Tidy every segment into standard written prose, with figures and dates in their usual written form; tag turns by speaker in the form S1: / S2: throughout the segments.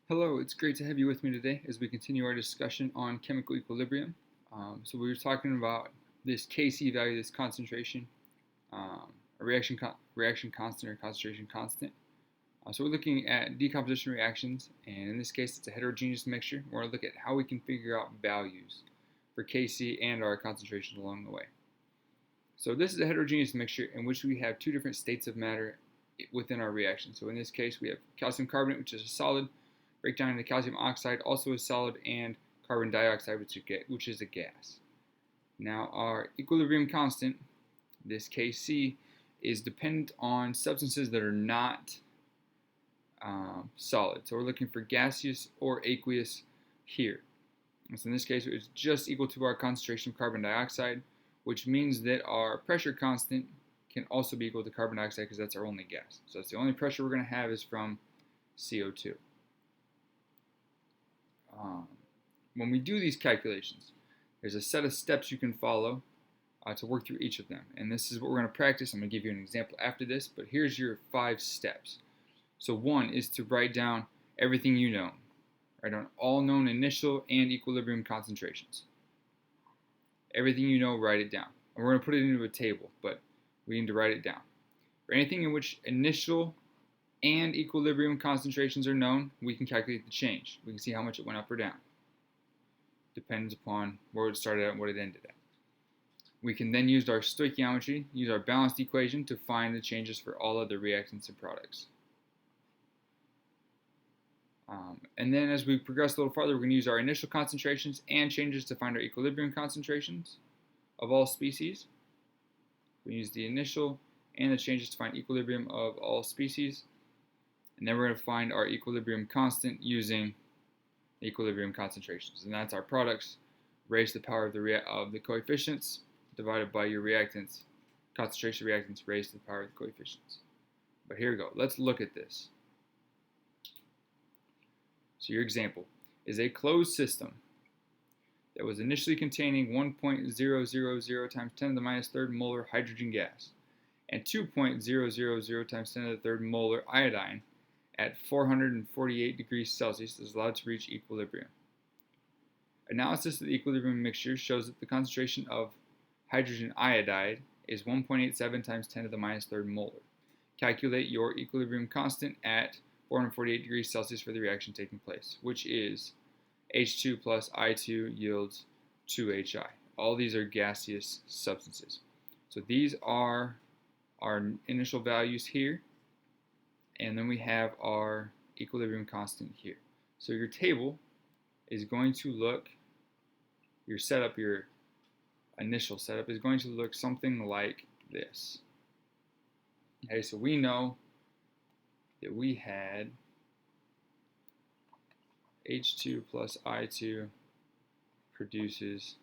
S1: Hello, it's great to have you with me today as we continue our discussion on chemical equilibrium. So we were talking about this Kc value, this concentration, a reaction constant or concentration constant. So we're looking at decomposition reactions, and in this case, it's a heterogeneous mixture. We're going to look at how we can figure out values for Kc and our concentrations along the way. So this is a heterogeneous mixture in which we have two different states of matter within our reaction. So in this case, we have calcium carbonate, which is a solid, break down into calcium oxide, also a solid, and carbon dioxide, which is a gas. Now, our equilibrium constant, this Kc, is dependent on substances that are not solid. So we're looking for gaseous or aqueous here. So in this case, it's just equal to our concentration of carbon dioxide, which means that our pressure constant can also be equal to carbon dioxide because that's our only gas. So that's the only pressure we're going to have is from CO2. When we do these calculations, there's a set of steps you can follow to work through each of them. And this is what we're going to practice. I'm going to give you an example after this, but here's your 5 steps. So one is to write down everything you know. Write down all known initial and equilibrium concentrations. Everything you know, write it down. And we're going to put it into a table, but we need to write it down. For anything in which initial and equilibrium concentrations are known, we can calculate the change. We can see how much it went up or down. Depends upon where it started at and what it ended at. We can then use our stoichiometry, use our balanced equation to find the changes for all other reactants and products. And then as we progress a little farther, we're going to use our initial concentrations and changes to find our equilibrium concentrations of all species. We use the initial and the changes to find equilibrium of all species. And then we're going to find our equilibrium constant using equilibrium concentrations. And that's our products raised to the power of the coefficients divided by your reactants, concentration reactants raised to the power of the coefficients. But here we go. Let's look at this. So your example is a closed system that was initially containing 1.000 times 10 to the minus third molar hydrogen gas and 2.000 times 10 to the third molar iodine at 448 degrees Celsius is allowed to reach equilibrium. Analysis of the equilibrium mixture shows that the concentration of hydrogen iodide is 1.87 times 10 to the minus third molar. Calculate your equilibrium constant at 448 degrees Celsius for the reaction taking place, which is H2 plus I2 yields 2HI. All these are gaseous substances. So these are our initial values here, and then we have our equilibrium constant here. So your table is going to look, your initial setup is going to look something like this. Okay, so we know that we had H2 plus I2 produces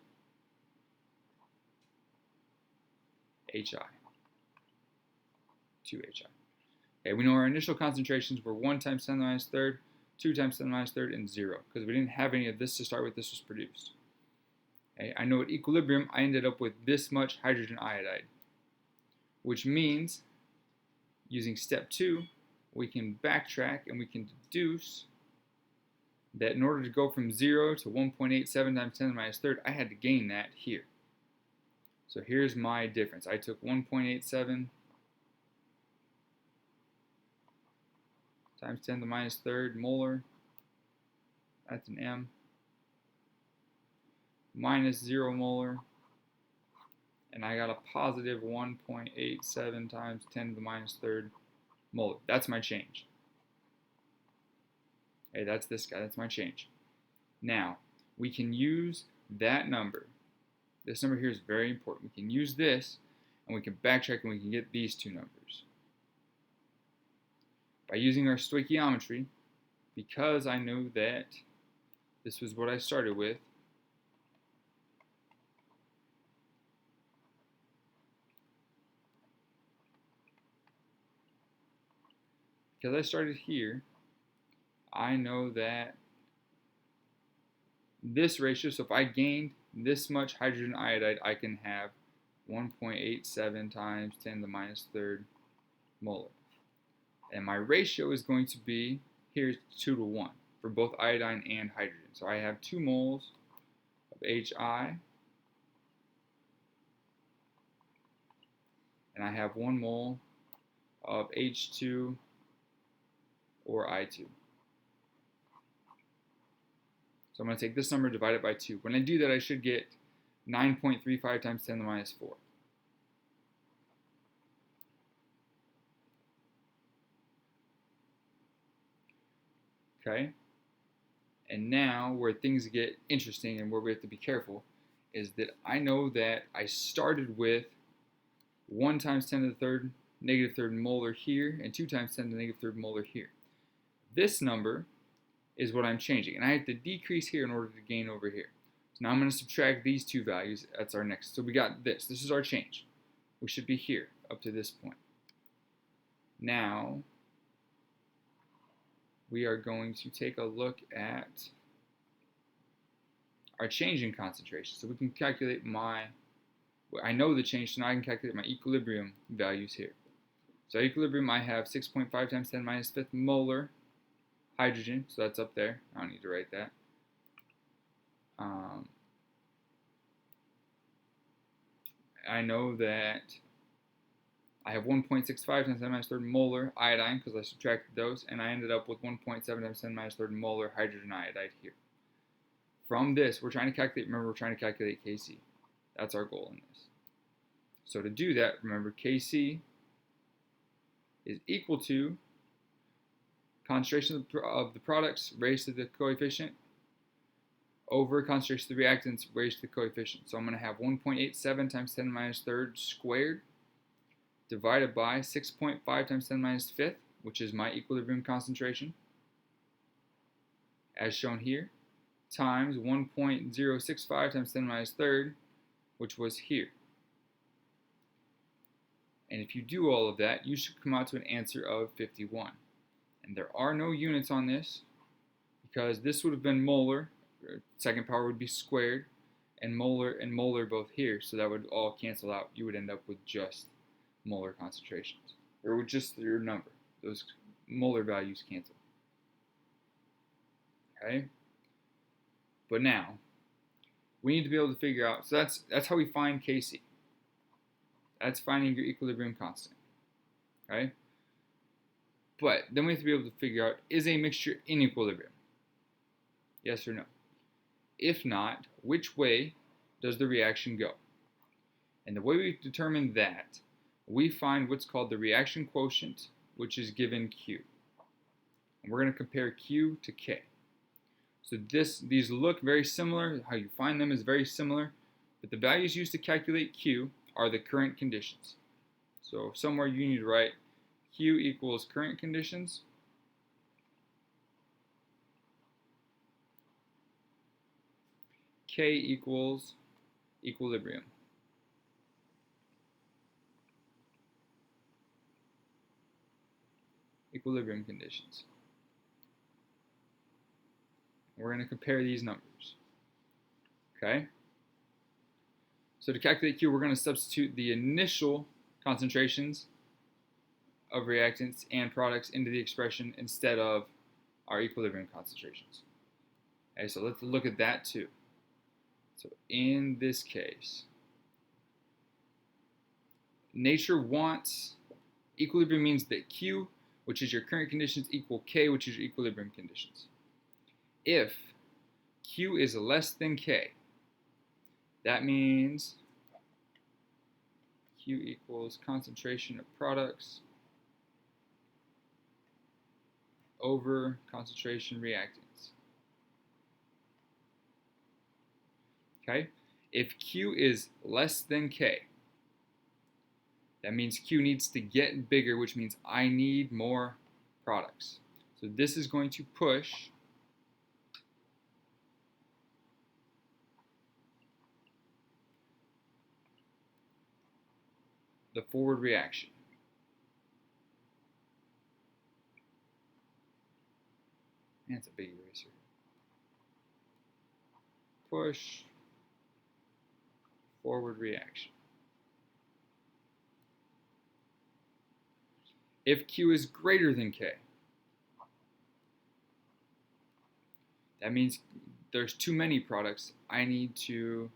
S1: HI, 2HI. Okay, we know our initial concentrations were 1 times 10 to the minus third, 2 times 10 to the minus third, and 0, because we didn't have any of this to start with. This was produced. Okay, I know at equilibrium I ended up with this much hydrogen iodide, which means using step 2, we can backtrack and we can deduce that in order to go from 0 to 1.87 times 10 to the minus third, I had to gain that here. So here's my difference. I took 1.87 times 10 to the minus third molar, that's an M, minus 0 molar, and I got a positive 1.87 times 10 to the minus third molar. That's my change. Okay, that's this guy, that's my change. Now, we can use that number. This number here is very important. We can use this, and we can backtrack, and we can get these two numbers. By using our stoichiometry, because I know that this was what I started with, because I started here, I know that this ratio, so if I gained this much hydrogen iodide, I can have 1.87 times 10 to the minus third molar. And my ratio is going to be, here's 2 to 1. for both iodine and hydrogen. So I have 2 moles of HI, and I have 1 mole of H2 or I2. So I'm going to take this number, divide it by 2. When I do that, I should get 9.35 times 10 to the minus 4. Okay? And now, where things get interesting and where we have to be careful is that I know that I started with 1 times 10 to the third negative third molar here and 2 times 10 to the negative third molar here. This number is what I'm changing, and I have to decrease here in order to gain over here. So now I'm going to subtract these two values. That's our next. So we got this. This is our change. We should be here up to this point. Now we are going to take a look at our change in concentration. So we can calculate I know the change, so now I can calculate my equilibrium values here. So equilibrium, I have 6.5 times 10 minus 5th molar hydrogen, so that's up there. I don't need to write that. I know that I have 1.65 times 10 minus 3rd molar iodine because I subtracted those, and I ended up with 1.7 times 10 minus 3rd molar hydrogen iodide here. From this, we're trying to calculate, remember, we're trying to calculate Kc. That's our goal in this. So to do that, remember, Kc is equal to concentration of the products raised to the coefficient over concentration of the reactants raised to the coefficient. So I'm going to have 1.87 times 10 minus 3rd squared divided by 6.5 times 10 minus 5th, which is my equilibrium concentration, as shown here, times 1.065 times 10 minus 3rd, which was here. And if you do all of that, you should come out to an answer of 51. And there are no units on this because this would have been molar, second power would be squared, and molar both here, so that would all cancel out. You would end up with just molar concentrations, or with just your number. Those molar values cancel. Okay? But now, we need to be able to figure out, so that's how we find Kc. That's finding your equilibrium constant. Okay? But then we have to be able to figure out, is a mixture in equilibrium? Yes or no? If not, which way does the reaction go? And the way we determine that, we find what's called the reaction quotient, which is given Q. And we're going to compare Q to K. So these look very similar. How you find them is very similar, but the values used to calculate Q are the current conditions. So somewhere you need to write Q equals current conditions K equals equilibrium. Equilibrium conditions. We're going to compare these numbers. Okay? So to calculate Q, we're going to substitute the initial concentrations of reactants and products into the expression instead of our equilibrium concentrations. Okay, so let's look at that too. So in this case, nature wants, equilibrium means that Q, which is your current conditions, equal K, which is your equilibrium conditions. If Q is less than K, that means Q equals concentration of products over concentration reactants. Okay? If Q is less than K, that means Q needs to get bigger, which means I need more products. So this is going to push the forward reaction. That's a big eraser. Push forward reaction. If Q is greater than K, That means there's too many products. I need to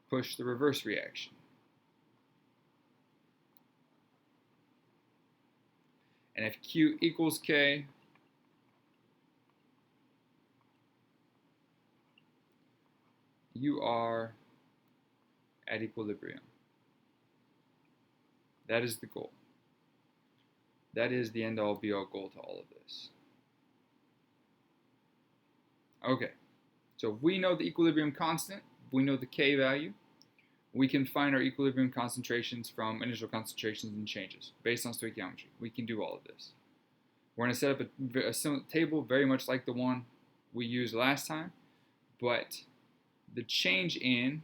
S1: push the reverse reaction. And if Q equals K, you are at equilibrium. That is the goal. That is the end-all be-all goal to all of this. Okay, so if we know the equilibrium constant, we know the K value, we can find our equilibrium concentrations from initial concentrations and changes based on stoichiometry. We can do all of this. We're going to set up a similar table very much like the one we used last time, but the change in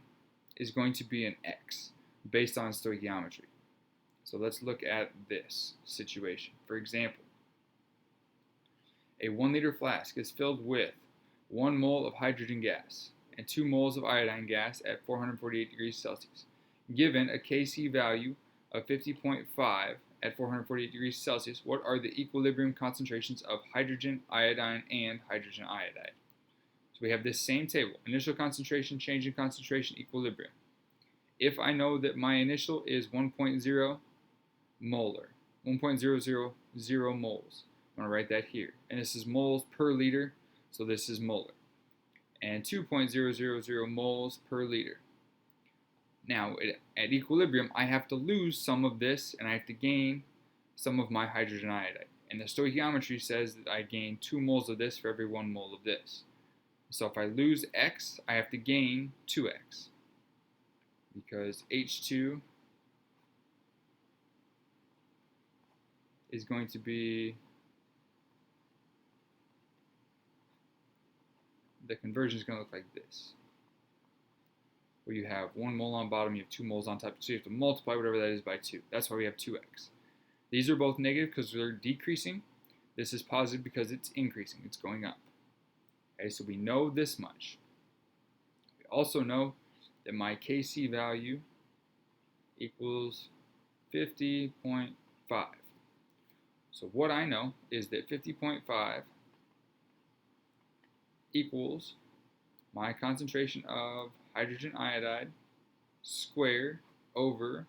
S1: is going to be an X based on stoichiometry. So let's look at this situation. For example, a 1 liter flask is filled with 1 mole of hydrogen gas and 2 moles of iodine gas at 448 degrees Celsius. Given a Kc value of 50.5 at 448 degrees Celsius, what are the equilibrium concentrations of hydrogen, iodine, and hydrogen iodide? So we have this same table, initial concentration, change in concentration, equilibrium. If I know that my initial is 1.0 molar, 1.000 moles, I'm going to write that here. And this is moles per liter, so this is molar. And 2.000 moles per liter. Now, at equilibrium, I have to lose some of this, and I have to gain some of my hydrogen iodide. And the stoichiometry says that I gain 2 moles of this for every 1 mole of this. So if I lose X, I have to gain 2X. Because H2 is going to be, the conversion is going to look like this. Where you have 1 mole on bottom, you have 2 moles on top, so you have to multiply whatever that is by 2. That's why we have 2X. These are both negative because they're decreasing. This is positive because it's increasing, it's going up. Okay, so we know this much. We also know that my Kc value equals 50.5. So what I know is that 50.5 equals my concentration of hydrogen iodide squared over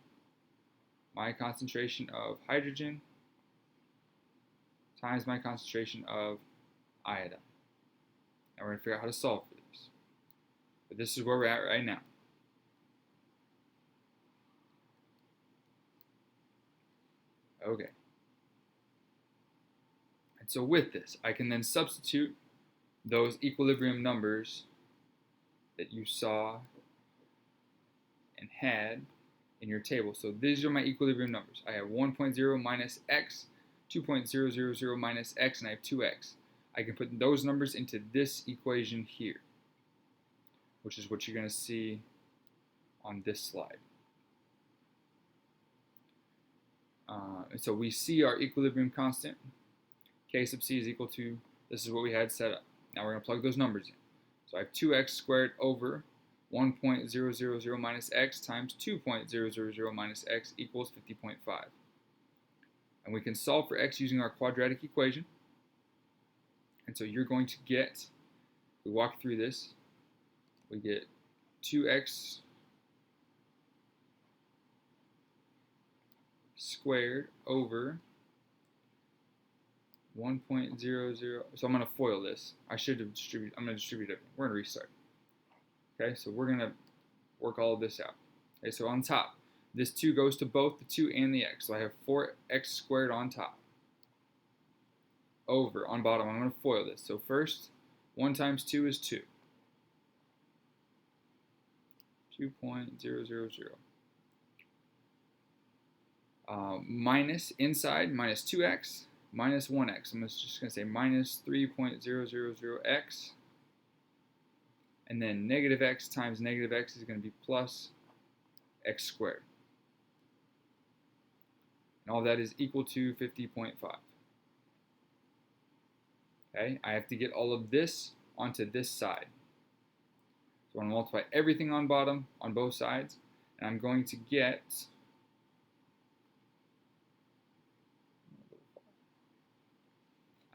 S1: my concentration of hydrogen times my concentration of iodine. Now we're going to figure out how to solve for this. But this is where we're at right now. Okay. And so with this, I can then substitute those equilibrium numbers that you saw and had in your table. So these are my equilibrium numbers. I have 1.0 minus x, 2.000 minus x, and I have 2x. I can put those numbers into this equation here, which is what you're going to see on this slide. And so we see our equilibrium constant, K sub c is equal to, this is what we had set up. Now we're going to plug those numbers in. So I have 2x squared over 1.000 minus x times 2.000 minus x equals 50.5. And we can solve for x using our quadratic equation. And so you're going to get, we walk through this, we get 2x squared over 1.00, so I'm going to FOIL this. I'm going to distribute it. We're going to restart. Okay, so we're going to work all of this out. Okay, so on top, this 2 goes to both the 2 and the x. So I have 4x squared on top. Over, on bottom, I'm going to FOIL this. So first, 1 times 2 is 2. 2.000. Minus, inside, minus 2x, minus 1x. I'm just going to say minus 3.000x. And then negative x times negative x is going to be plus x squared. And all that is equal to 50.5. Okay, I have to get all of this onto this side. So I'm going to multiply everything on bottom, on both sides, and I'm going to get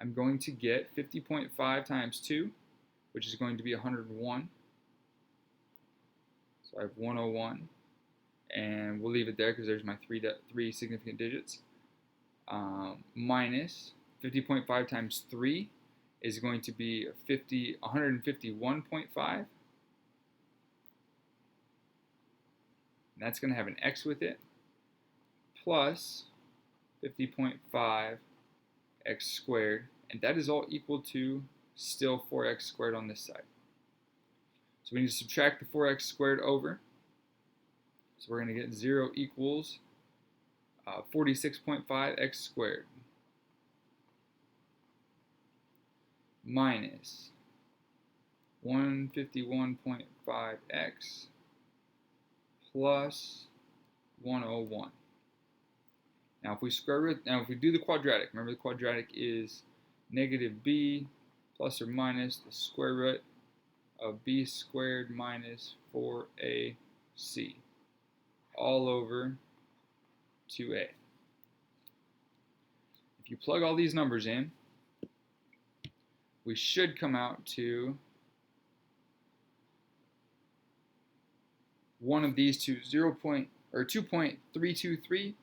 S1: 50.5 times 2 which is going to be 101. So I have 101, and we'll leave it there because there's my three significant digits. Minus 50.5 times 3 is going to be 151.5. That's going to have an x with it, plus 50.5 x squared, and that is all equal to still 4x squared on this side. So we need to subtract the 4x squared over. So we're going to get 0 equals 46.5 x squared minus 151.5 x plus 101. Now if we do the quadratic, remember the quadratic is negative b plus or minus the square root of b squared minus 4ac all over 2a. If you plug all these numbers in, we should come out to one of these two, 2.323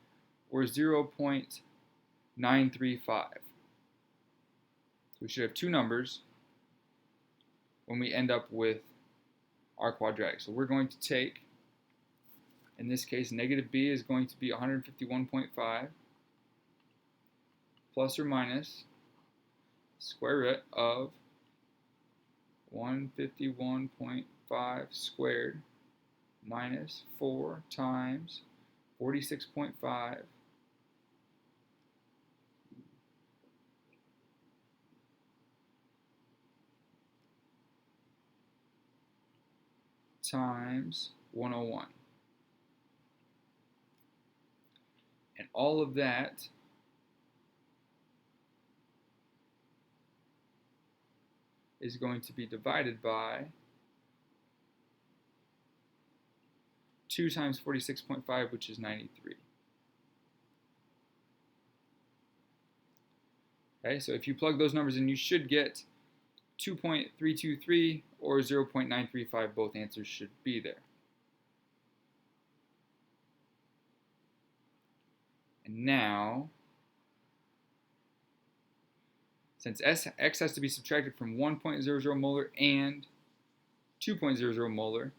S1: or 0.935. So we should have two numbers when we end up with our quadratic. So we're going to take, in this case, negative b is going to be 151.5 plus or minus square root of 151.5 squared minus 4 times 46.5 times 101. And all of that is going to be divided by 2 times 46.5, which is 93. Okay, so if you plug those numbers in, you should get 2.323 or 0.935. Both answers should be there. And now, since x has to be subtracted from 1.00 molar and 2.00 molar,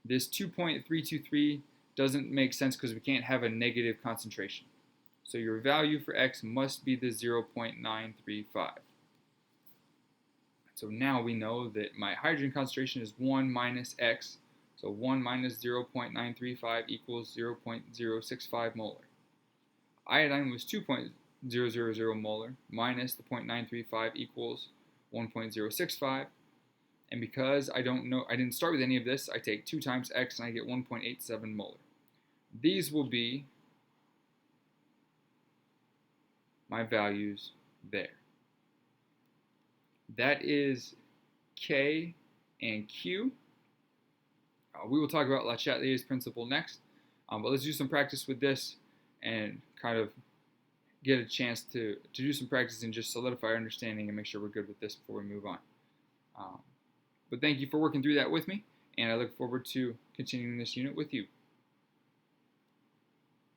S1: this 2.323 doesn't make sense because we can't have a negative concentration. So your value for x must be the 0.935. So now we know that my hydrogen concentration is 1 minus x. So 1 minus 0.935 equals 0.065 molar. Iodine was 2.000 molar minus the 0.935 equals 1.065. And because I didn't start with any of this, I take 2 times x and I get 1.87 molar. These will be my values there. That is K and Q. We will talk about Le Chatelier's principle next, but let's do some practice with this and kind of get a chance to do some practice and just solidify our understanding and make sure we're good with this before we move on. But thank you for working through that with me, and I look forward to continuing this unit with you.